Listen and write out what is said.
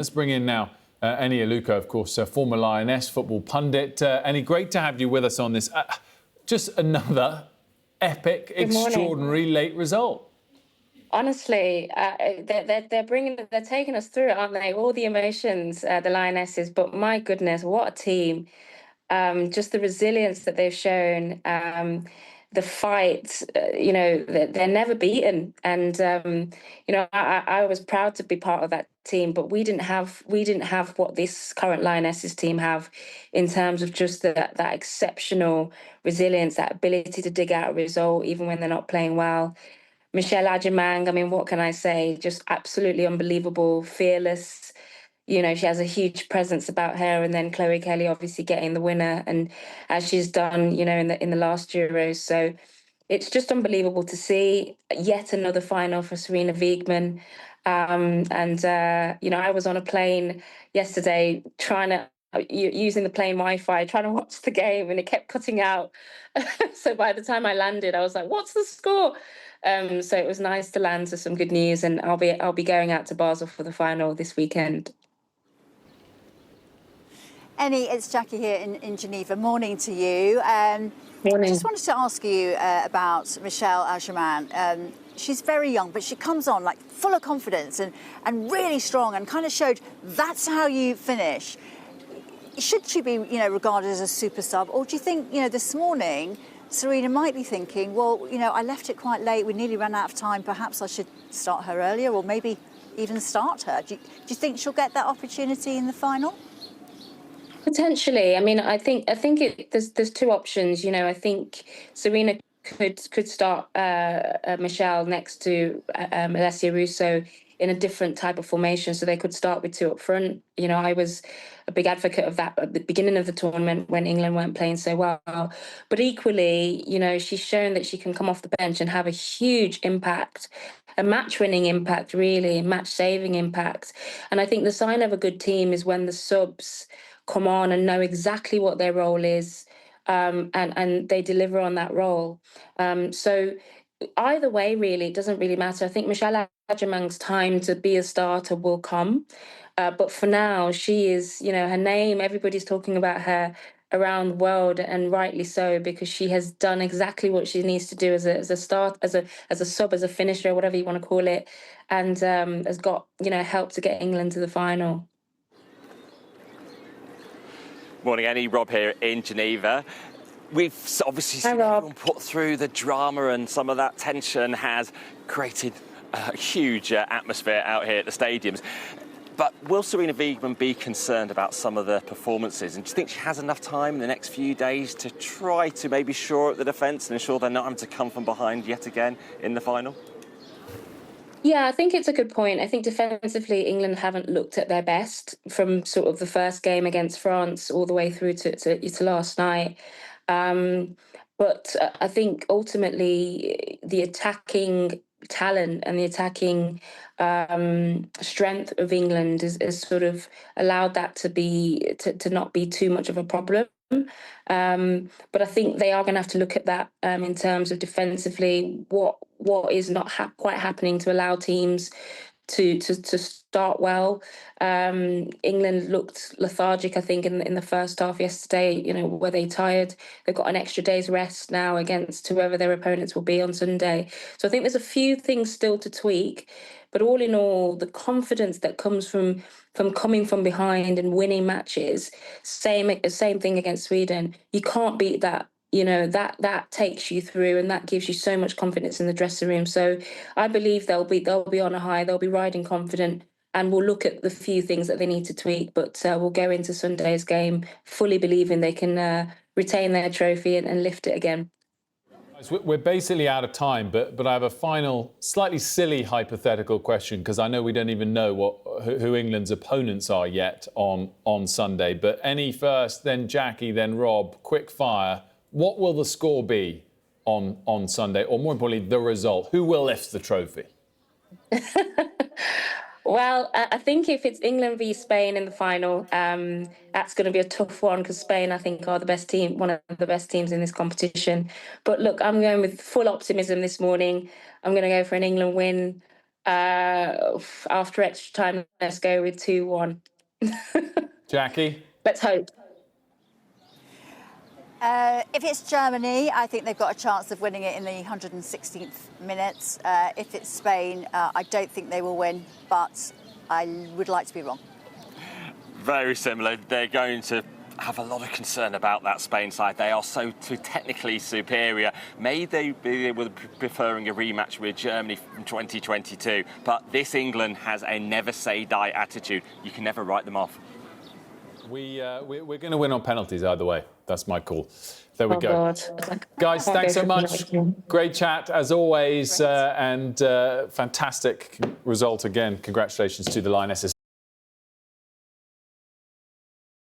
Let's bring in now Eni Aluko, of course, former Lioness football pundit. Eni, great to have you with us on this. Just another epic, extraordinary late result. Honestly, they're taking us through it, aren't they? All the emotions, the Lionesses. But my goodness, what a team! Just the resilience that they've shown, the fight. They're never beaten, and I was proud to be part of that team. But we didn't have what this current Lionesses team have, in terms of just that exceptional resilience, that ability to dig out a result even when they're not playing well. Michelle Ajimang, I mean, what can I say? Just absolutely unbelievable, fearless. She has a huge presence about her. And then Chloe Kelly obviously getting the winner, and as she's done, in the last Euros. So it's just unbelievable to see yet another final for Sarina Wiegman. I was on a plane yesterday using the plane Wi-Fi, trying to watch the game, and it kept cutting out. So by the time I landed, I was like, "What's the score?" So it was nice to land to some good news, and I'll be going out to Basel for the final this weekend. Eni, it's Jackie here in Geneva. Morning to you. Morning. Just wanted to ask you about Michelle Ajimang. She's very young, but she comes on like full of confidence and really strong, and kind of showed that's how you finish. Should she be, regarded as a super sub, or do you think, this morning Sarina might be thinking, well, I left it quite late, we nearly ran out of time, perhaps I should start her earlier, or maybe even start her? Do you think she'll get that opportunity in the final? Potentially. I mean, I think there's two options. I think Sarina could start Michelle next to Alessia Russo in a different type of formation, so they could start with two up front. I was a big advocate of that at the beginning of the tournament when England weren't playing so well. But equally, she's shown that she can come off the bench and have a huge impact, a match-winning impact, really, match-saving impact. And I think the sign of a good team is when the subs come on and know exactly what their role is, and they deliver on that role. So either way, really, it doesn't really matter. I think Michelle Ajimang's time to be a starter will come. But for now, she is, her name, everybody's talking about her around the world, and rightly so, because she has done exactly what she needs to do as a start, as a sub, as a finisher, whatever you want to call it, and has got, helped to get England to the final. Morning, Eni. Rob here in Geneva. We've obviously seen everyone put through the drama, and some of that tension has created a huge atmosphere out here at the stadiums. But will Sarina Wiegman be concerned about some of the performances? And do you think she has enough time in the next few days to try to maybe shore up the defence and ensure they're not having to come from behind yet again in the final? Yeah, I think it's a good point. I think defensively, England haven't looked at their best from sort of the first game against France all the way through to last night. But I think ultimately the attacking talent and the attacking strength of England is sort of allowed that to not be too much of a problem. But I think they are going to have to look at that in terms of defensively, what is not quite happening to allow teams to start well. England looked lethargic, I think, in the first half yesterday. Were they tired? They've got an extra day's rest now against whoever their opponents will be on Sunday. So I think there's a few things still to tweak. But all in all, the confidence that comes from coming from behind and winning matches, same thing against Sweden. You can't beat that. That takes you through, and that gives you so much confidence in the dressing room. So I believe they'll be on a high. They'll be riding confident, and we'll look at the few things that they need to tweak. But we'll go into Sunday's game fully believing they can retain their trophy and lift it again. We're basically out of time, but I have a final, slightly silly hypothetical question, because I know we don't even know who England's opponents are yet on Sunday. But Eni first, then Jackie, then Rob. Quick fire. What will the score be on Sunday, or more importantly, the result? Who will lift the trophy? Well, I think if it's England v Spain in the final, that's going to be a tough one, because Spain, I think, are the best team, one of the best teams in this competition. But look, I'm going with full optimism this morning. I'm going to go for an England win. After extra time, let's go with 2-1. Jackie? Let's hope. If it's Germany, I think they've got a chance of winning it in the 116th minute. If it's Spain, I don't think they will win, but I would like to be wrong. Very similar. They're going to have a lot of concern about that Spain side. They are so technically superior. May they be preferring a rematch with Germany from 2022, but this England has a never say die attitude. You can never write them off. We're going to win on penalties either way. That's my call. There we go. God. Guys, thanks so much. Great chat as always, and fantastic result again. Congratulations to the Lionesses.